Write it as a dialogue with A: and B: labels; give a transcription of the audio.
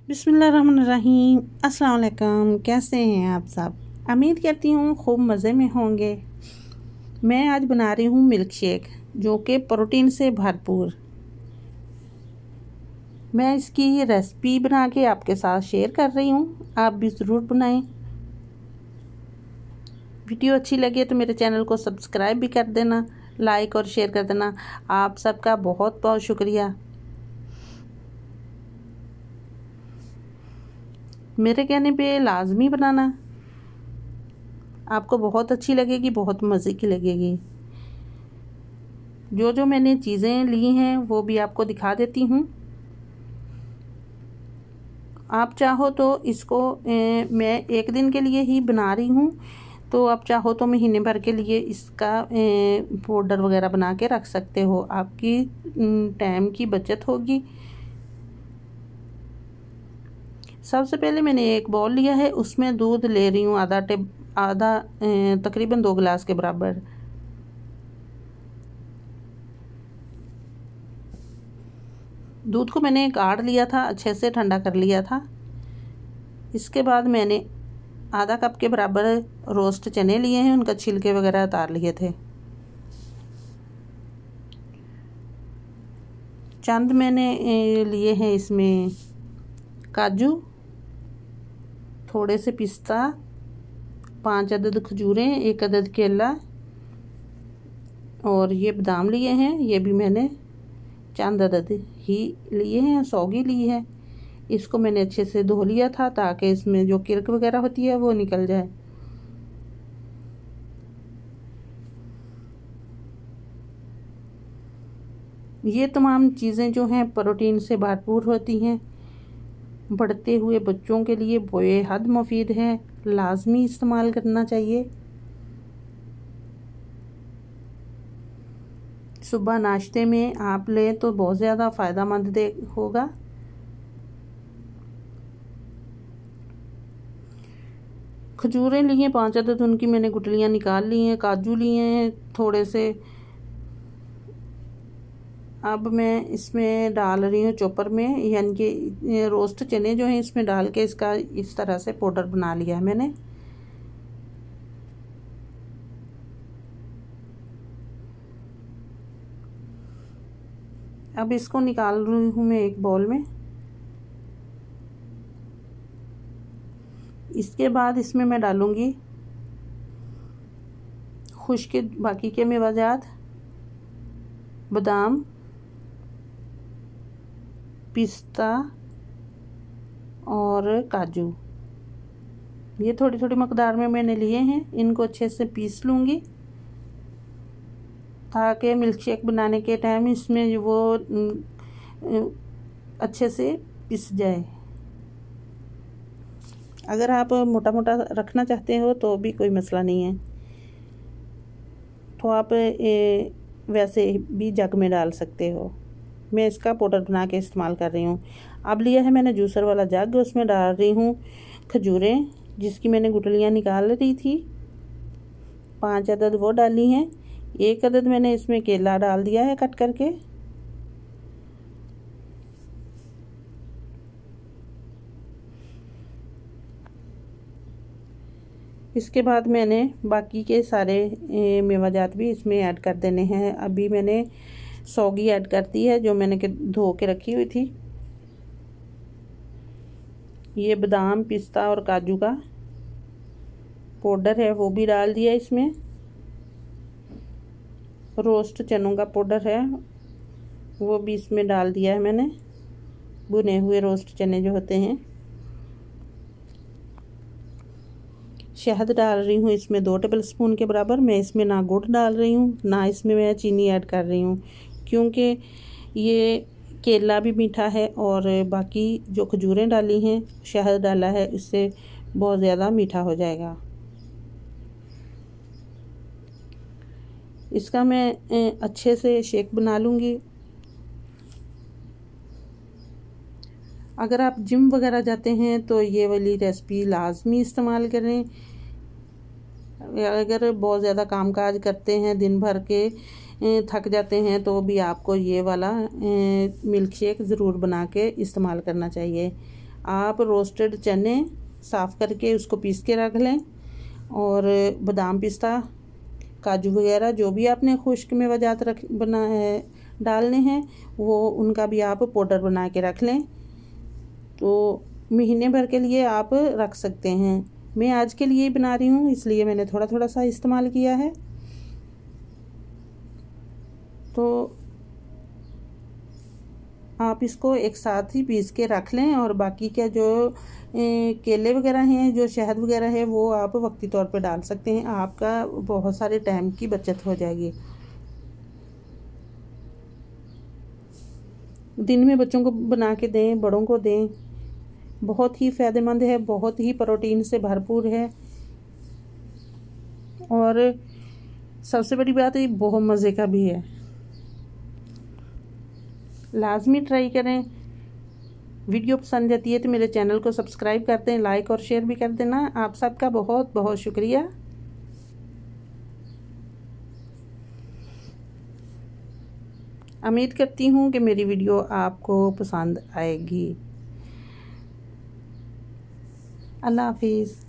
A: बिस्मिल्लाहिर्रहमानिर्रहीम। अस्सलाम वालेकुम। कैसे हैं आप सब? उम्मीद करती हूँ खूब मज़े में होंगे। मैं आज बना रही हूँ मिल्क शेक, जो कि प्रोटीन से भरपूर। मैं इसकी रेसिपी बना के आपके साथ शेयर कर रही हूँ, आप भी ज़रूर बनाएं। वीडियो अच्छी लगे तो मेरे चैनल को सब्सक्राइब भी कर देना, लाइक और शेयर कर देना। आप सबका बहुत बहुत शुक्रिया। मेरे कहने पे लाजमी बनाना, आपको बहुत अच्छी लगेगी, बहुत मज़े की लगेगी। जो जो मैंने चीज़ें ली हैं वो भी आपको दिखा देती हूँ। आप चाहो तो इसको मैं एक दिन के लिए ही बना रही हूँ, तो आप चाहो तो महीने भर के लिए इसका पाउडर वगैरह बना के रख सकते हो। आपकी टाइम की बचत होगी। सबसे पहले मैंने एक बाउल लिया है, उसमें दूध ले रही हूँ आधा तकरीबन 2 गिलास के बराबर। दूध को मैंने काढ़ लिया था, अच्छे से ठंडा कर लिया था। इसके बाद मैंने आधा कप के बराबर रोस्ट चने लिए हैं, उनका छिलके वगैरह उतार लिए थे। चंद मैंने लिए हैं इसमें काजू, थोड़े से पिस्ता, 5 अदद खजूरें, 1 अदद केला और ये बादाम लिए हैं। ये भी मैंने चंद अदद ही लिए हैं, सौगी ली है। इसको मैंने अच्छे से धो लिया था ताकि इसमें जो किरक वगैरह होती है वो निकल जाए। ये तमाम चीज़ें जो हैं प्रोटीन से भरपूर होती हैं, बढ़ते हुए बच्चों के लिए बेहद मुफीद है, लाजमी इस्तेमाल करना चाहिए। सुबह नाश्ते में आप लें तो बहुत ज़्यादा फ़ायदेमंद होगा। खजूरें लिए 5 अदद, उनकी मैंने गुठलियाँ निकाल ली हैं। काजू लिए हैं थोड़े से। अब मैं इसमें डाल रही हूँ चॉपर में, यानी कि रोस्ट चने जो हैं इसमें डाल के इसका इस तरह से पाउडर बना लिया है मैंने। अब इसको निकाल रही हूँ मैं एक बाउल में। इसके बाद इसमें मैं डालूँगी खुश्क बाकी के मेवाजात, बादाम, पिस्ता और काजू। ये थोड़ी थोड़ी मकदार में मैंने लिए हैं। इनको अच्छे से पीस लूँगी ताकि मिल्क शेक बनाने के टाइम इसमें वो अच्छे से पिस जाए। अगर आप मोटा मोटा रखना चाहते हो तो भी कोई मसला नहीं है, तो आप वैसे भी जग में डाल सकते हो। मैं इसका पाउडर बना के इस्तेमाल कर रही हूँ। अब लिया है मैंने जूसर वाला जग, उसमें डाल रही हूँ खजूरें, जिसकी मैंने गुठलियाँ निकाल रही थी। 5 अदद वो डाली हैं। 1 अदद मैंने इसमें केला डाल दिया है कट करके। इसके बाद मैंने बाकी के सारे मेवाजात भी इसमें ऐड कर देने हैं। अभी मैंने सौगी ऐड कर दी है, जो मैंने धो के रखी हुई थी। ये बादाम, पिस्ता और काजू का पाउडर है वो भी डाल दिया इसमें। रोस्ट चनों का पाउडर है वो भी इसमें डाल दिया है मैंने, भुने हुए रोस्ट चने जो होते हैं। शहद डाल रही हूँ इसमें 2 टेबल स्पून के बराबर। मैं इसमें ना गुड़ डाल रही हूँ ना इसमें मैं चीनी ऐड कर रही हूँ, क्योंकि ये केला भी मीठा है और बाकी जो खजूरें डाली हैं, शहद डाला है, इससे बहुत ज़्यादा मीठा हो जाएगा। इसका मैं अच्छे से शेक बना लूँगी। अगर आप जिम वगैरह जाते हैं तो ये वाली रेसिपी लाजमी इस्तेमाल करें। अगर बहुत ज़्यादा कामकाज करते हैं, दिन भर के थक जाते हैं, तो भी आपको ये वाला मिल्क शेक ज़रूर बना के इस्तेमाल करना चाहिए। आप रोस्टेड चने साफ़ करके उसको पीस के रख लें, और बादाम पिस्ता काजू वगैरह जो भी आपने खुश्क मेवाजात बना है डालने हैं वो उनका भी आप पाउडर बना के रख लें। तो महीने भर के लिए आप रख सकते हैं। मैं आज के लिए बना रही हूँ इसलिए मैंने थोड़ा थोड़ा सा इस्तेमाल किया है। तो आप इसको एक साथ ही पीस के रख लें, और बाकी क्या जो केले वगैरह हैं, जो शहद वगैरह है, वो आप वक्ती तौर पे डाल सकते हैं। आपका बहुत सारे टाइम की बचत हो जाएगी। दिन में बच्चों को बना के दें, बड़ों को दें। बहुत ही फ़ायदेमंद है, बहुत ही प्रोटीन से भरपूर है, और सबसे बड़ी बात ये बहुत मज़े का भी है। लाजमी ट्राई करें। वीडियो पसंद आती है तो मेरे चैनल को सब्सक्राइब कर दें, लाइक और शेयर भी कर देना। आप सबका बहुत बहुत शुक्रिया। उम्मीद करती हूँ कि मेरी वीडियो आपको पसंद आएगी। अल्लाह हाफिज़।